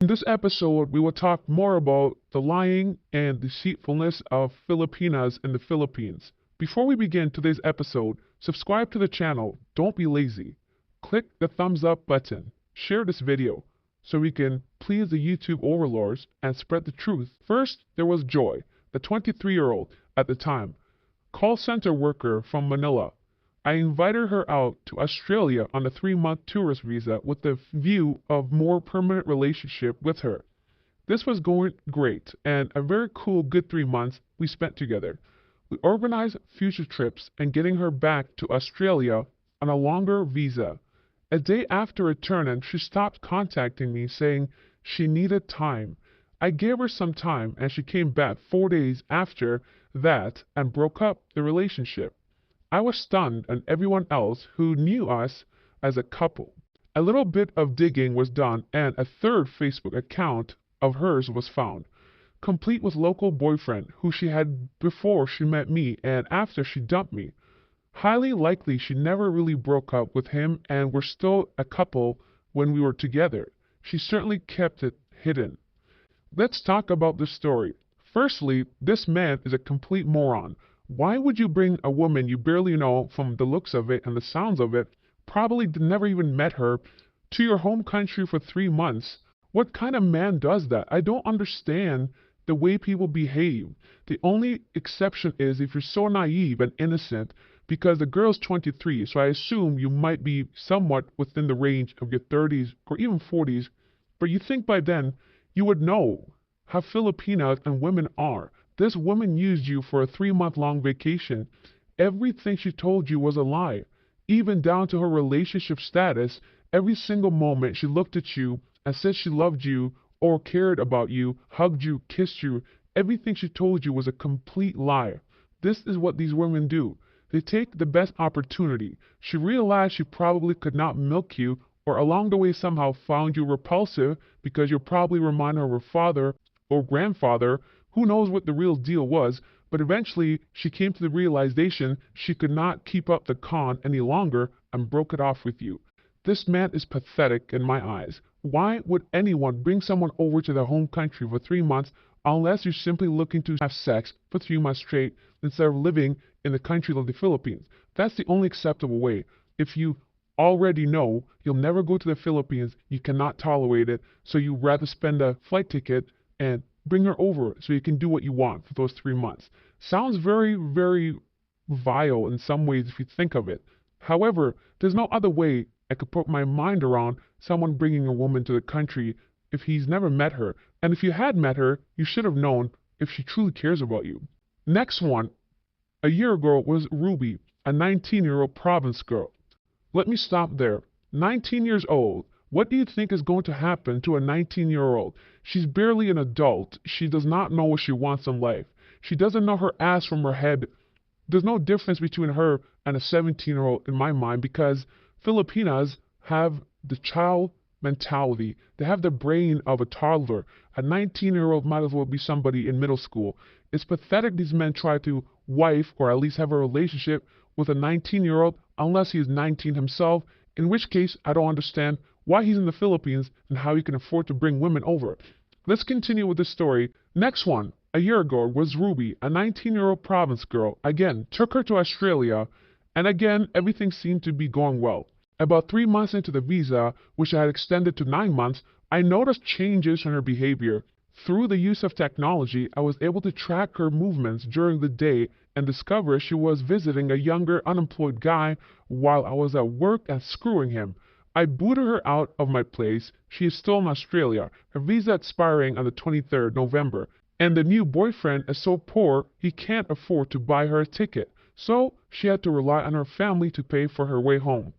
In this episode, we will talk more about the lying and deceitfulness of Filipinas in the Philippines. Before we begin today's episode, subscribe to the channel. Don't be lazy. Click the thumbs up button. Share this video so we can please the YouTube overlords and spread the truth. First, there was Joy, the 23-year-old at the time, call center worker from Manila. I invited her out to Australia on a 3-month tourist visa with the view of more permanent relationship with her. This was going great and a very cool good 3 months we spent together. We organized future trips and getting her back to Australia on a longer visa. A day after returning, she stopped contacting me saying she needed time. I gave her some time and she came back 4 days after that and broke up the relationship. I was stunned and everyone else who knew us as a couple. A little bit of digging was done and a third Facebook account of hers was found, complete with local boyfriend who she had before she met me and after she dumped me. Highly likely she never really broke up with him and were still a couple when we were together. She certainly kept it hidden. Let's talk about this story. Firstly, this man is a complete moron. Why would you bring a woman you barely know from the looks of it and the sounds of it, probably never even met her, to your home country for 3 months? What kind of man does that? I don't understand the way people behave. The only exception is if you're so naive and innocent, because the girl's 23, so I assume you might be somewhat within the range of your 30s or even 40s, but you think by then you would know how Filipinas and women are. This woman used you for a 3-month long vacation. Everything she told you was a lie, even down to her relationship status. Every single moment she looked at you and said she loved you or cared about you, hugged you, kissed you. Everything she told you was a complete lie. This is what these women do. They take the best opportunity. She realized she probably could not milk you or along the way somehow found you repulsive because you probably remind her of her father or grandfather. Who knows what the real deal was, but eventually she came to the realization she could not keep up the con any longer and broke it off with you. This man is pathetic in my eyes. Why would anyone bring someone over to their home country for 3 months unless you're simply looking to have sex for 3 months straight instead of living in the country of the Philippines? That's the only acceptable way. If you already know you'll never go to the Philippines, you cannot tolerate it, so you rather spend a flight ticket and bring her over so you can do what you want for those 3 months. Sounds very, very vile in some ways if you think of it. However, there's no other way I could put my mind around someone bringing a woman to the country if he's never met her. And if you had met her, you should have known if she truly cares about you. Next one, a year ago, was Ruby, a 19-year-old province girl. Let me stop there. 19 years old. What do you think is going to happen to a 19-year-old? She's barely an adult. She does not know what she wants in life. She doesn't know her ass from her head. There's no difference between her and a 17-year-old in my mind because Filipinas have the child mentality. They have the brain of a toddler. A 19-year-old might as well be somebody in middle school. It's pathetic these men try to wife or at least have a relationship with a 19-year-old unless he is 19 himself, in which case I don't understand why he's in the Philippines and how he can afford to bring women over. Let's continue with this story. Next one, a year ago, was Ruby, a 19-year-old province girl. Again, took her to Australia, and again, everything seemed to be going well. About 3 months into the visa, which I had extended to 9 months, I noticed changes in her behavior. Through the use of technology, I was able to track her movements during the day and discover she was visiting a younger, unemployed guy while I was at work and screwing him. I booted her out of my place. She is still in Australia, her visa expiring on the 23rd November, and the new boyfriend is so poor he can't afford to buy her a ticket, so she had to rely on her family to pay for her way home.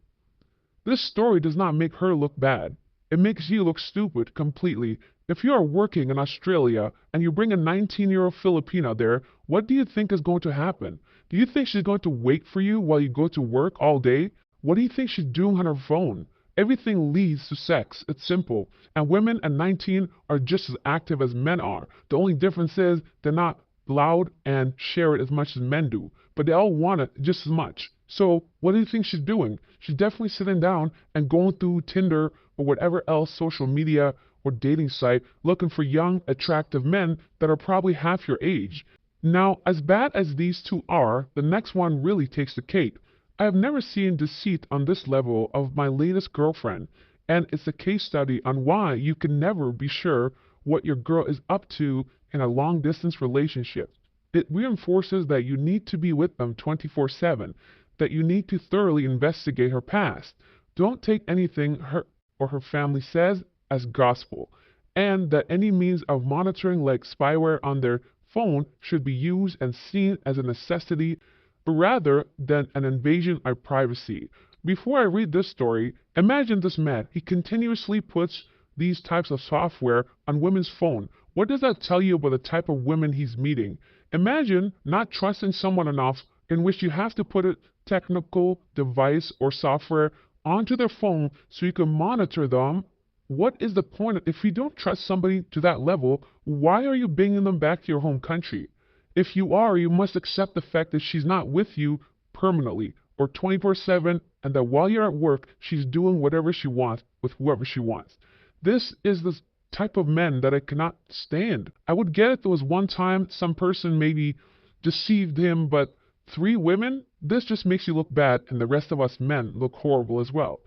This story does not make her look bad. It makes you look stupid completely. If you are working in Australia and you bring a 19-year-old Filipina there, what do you think is going to happen? Do you think she's going to wait for you while you go to work all day? What do you think she's doing on her phone? Everything leads to sex. It's simple. And women at 19 are just as active as men are. The only difference is they're not loud and share it as much as men do. But they all want it just as much. So what do you think she's doing? She's definitely sitting down and going through Tinder or whatever else social media or dating site looking for young, attractive men that are probably half your age. Now, as bad as these two are, the next one really takes the cake. I have never seen deceit on this level of my latest girlfriend, and it's a case study on why you can never be sure what your girl is up to in a long distance relationship. It reinforces that you need to be with them 24/7, that you need to thoroughly investigate her past. Don't take anything her or her family says as gospel, and that any means of monitoring like spyware on their phone should be used and seen as a necessity rather than an invasion of privacy. Before I read this story, imagine this man. He continuously puts these types of software on women's phone. What does that tell you about the type of women he's meeting? Imagine not trusting someone enough in which you have to put a technical device or software onto their phone so you can monitor them. What is the point? If you don't trust somebody to that level, why are you bringing them back to your home country? If you are, you must accept the fact that she's not with you permanently or 24/7 and that while you're at work, she's doing whatever she wants with whoever she wants. This is the type of men that I cannot stand. I would get it there was one time some person maybe deceived him, but three women? This just makes you look bad and the rest of us men look horrible as well.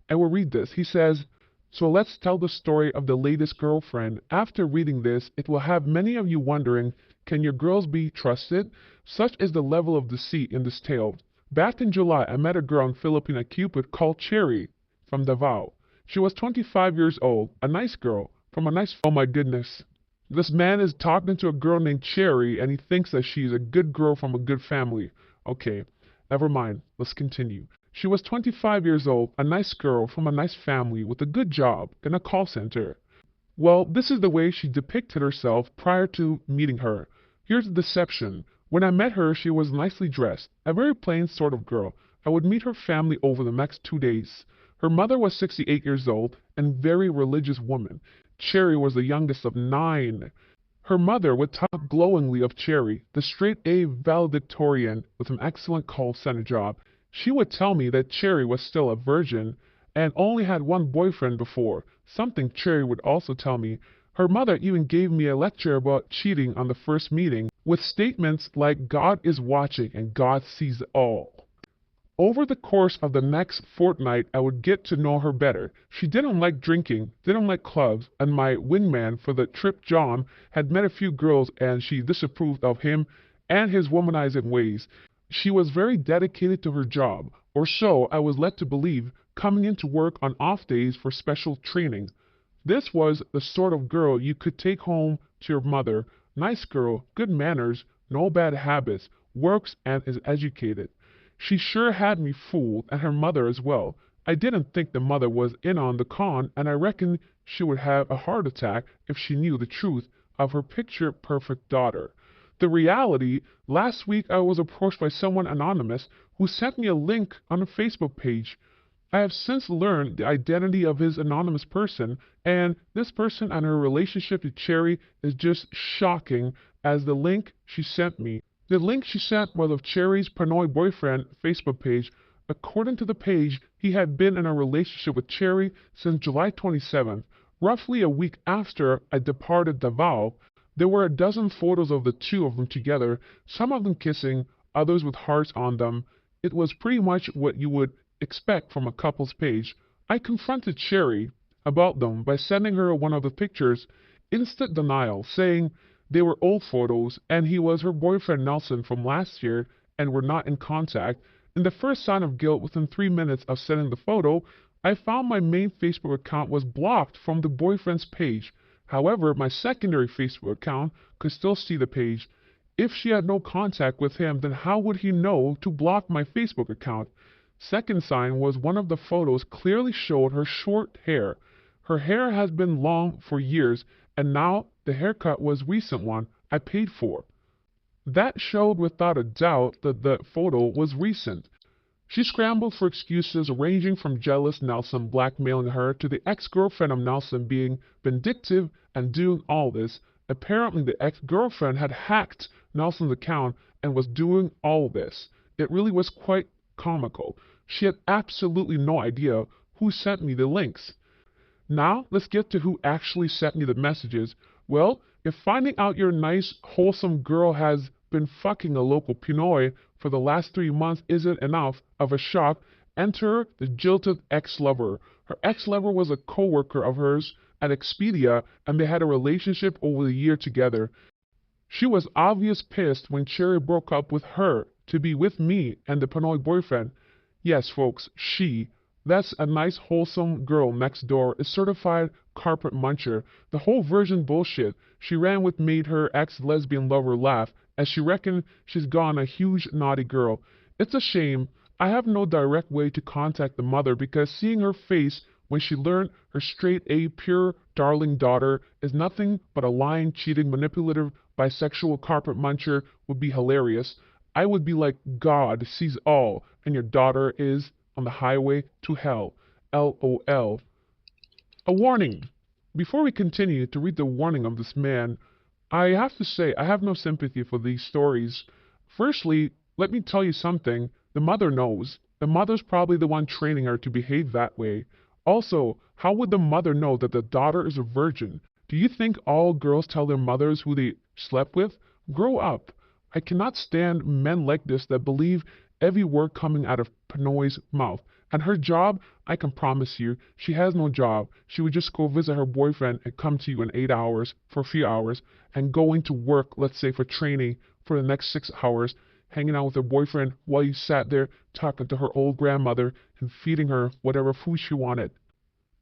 I will read this. He says, so let's tell the story of the latest girlfriend. After reading this, it will have many of you wondering, can your girls be trusted? Such is the level of deceit in this tale. Back in July, I met a girl in Filipina Cupid called Cherry from Davao. She was 25 years old, a nice girl, from a nice... Oh my goodness. This man is talking to a girl named Cherry and he thinks that she's a good girl from a good family. Okay, never mind. Let's continue. She was 25 years old, a nice girl from a nice family with a good job in a call center. Well, this is the way she depicted herself prior to meeting her. Here's the deception. When I met her, she was nicely dressed, a very plain sort of girl. I would meet her family over the next 2 days. Her mother was 68 years old and very religious woman. Cherry was the youngest of 9. Her mother would talk glowingly of Cherry, the straight-A valedictorian with an excellent call center job. She would tell me that Cherry was still a virgin and only had one boyfriend before, something Cherry would also tell me. Her mother even gave me a lecture about cheating on the first meeting, with statements like God is watching and God sees it all. Over the course of the next fortnight, I would get to know her better. She didn't like drinking, didn't like clubs, and my wingman for the trip, John, had met a few girls and she disapproved of him and his womanizing ways. She was very dedicated to her job, or so I was led to believe, coming into work on off days for special training. This was the sort of girl you could take home to your mother. Nice girl, good manners, no bad habits, works and is educated. She sure had me fooled, and her mother as well. I didn't think the mother was in on the con, and I reckon she would have a heart attack if she knew the truth of her picture-perfect daughter. The reality, last week I was approached by someone anonymous who sent me a link on a Facebook page. I have since learned the identity of his anonymous person, and this person and her relationship to Cherry is just shocking as the link she sent me. The link she sent was of Cherry's Pinoy boyfriend Facebook page. According to the page, he had been in a relationship with Cherry since July 27th. Roughly a week after I departed Davao, there were a dozen photos of the two of them together, some of them kissing, others with hearts on them. It was pretty much what you would expect from a couple's page. I confronted Cherry about them by sending her one of the pictures. Instant denial, saying they were old photos and he was her boyfriend Nelson from last year and were not in contact. In the first sign of guilt within 3 minutes of sending the photo, I found my main Facebook account was blocked from the boyfriend's page. However, my secondary Facebook account could still see the page. If she had no contact with him, then how would he know to block my Facebook account? Second sign was one of the photos clearly showed her short hair. Her hair has been long for years, and now the haircut was a recent one I paid for. That showed without a doubt that the photo was recent. She scrambled for excuses ranging from jealous Nelson blackmailing her to the ex-girlfriend of Nelson being vindictive and doing all this. Apparently the ex-girlfriend had hacked Nelson's account and was doing all this. It really was quite comical. She had absolutely no idea who sent me the links. Now, let's get to who actually sent me the messages. Well, if finding out your nice, wholesome girl has been fucking a local Pinoy for the last 3 months isn't enough of a shock, enter the jilted ex-lover. Her ex-lover was a co-worker of hers at Expedia, and they had a relationship over the year together. She was obvious pissed when Cherry broke up with her to be with me and the Pinoy boyfriend. Yes, folks, she. That's a nice wholesome girl next door, is certified carpet muncher. The whole virgin bullshit she ran with made her ex-lesbian lover laugh, as she reckoned she's gone a huge naughty girl. It's a shame. I have no direct way to contact the mother because seeing her face when she learned her straight A pure darling daughter is nothing but a lying, cheating, manipulative, bisexual carpet muncher would be hilarious. I would be like, God sees all, and your daughter is on the highway to hell. LOL. A warning. Before we continue to read the warning of this man, I have to say I have no sympathy for these stories. Firstly, let me tell you something. The mother knows. The mother's probably the one training her to behave that way. Also, how would the mother know that the daughter is a virgin? Do you think all girls tell their mothers who they slept with? Grow up. I cannot stand men like this that believe every word coming out of Pinoy's mouth. And her job, I can promise you, she has no job. She would just go visit her boyfriend and come to you in 8 hours for a few hours and going to work, let's say for training, for the next 6 hours, hanging out with her boyfriend while you sat there talking to her old grandmother and feeding her whatever food she wanted.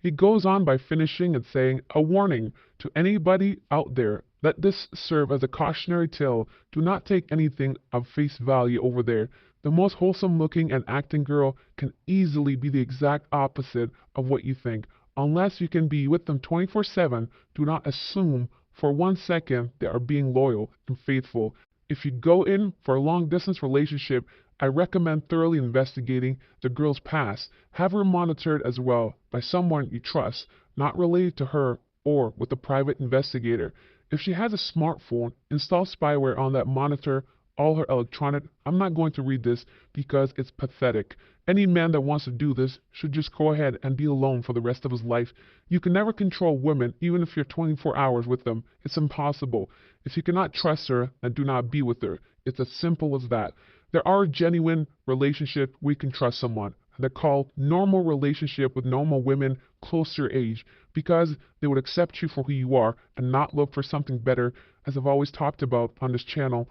He goes on by finishing and saying, a warning to anybody out there. Let this serve as a cautionary tale. Do not take anything of face value over there. The most wholesome looking and acting girl can easily be the exact opposite of what you think. Unless you can be with them 24/7, do not assume for 1 second they are being loyal and faithful. If you go in for a long distance relationship, I recommend thoroughly investigating the girl's past. Have her monitored as well by someone you trust, not related to her or with a private investigator. If she has a smartphone, install spyware on that monitor all her electronic. I'm not going to read this because it's pathetic. Any man that wants to do this should just go ahead and be alone for the rest of his life. You can never control women, even if you're 24 hours with them. It's impossible. If you cannot trust her, then do not be with her. It's as simple as that. There are genuine relationships where you can trust someone. They're called normal relationship with normal women close to your age because they would accept you for who you are and not look for something better. As I've always talked about on this channel,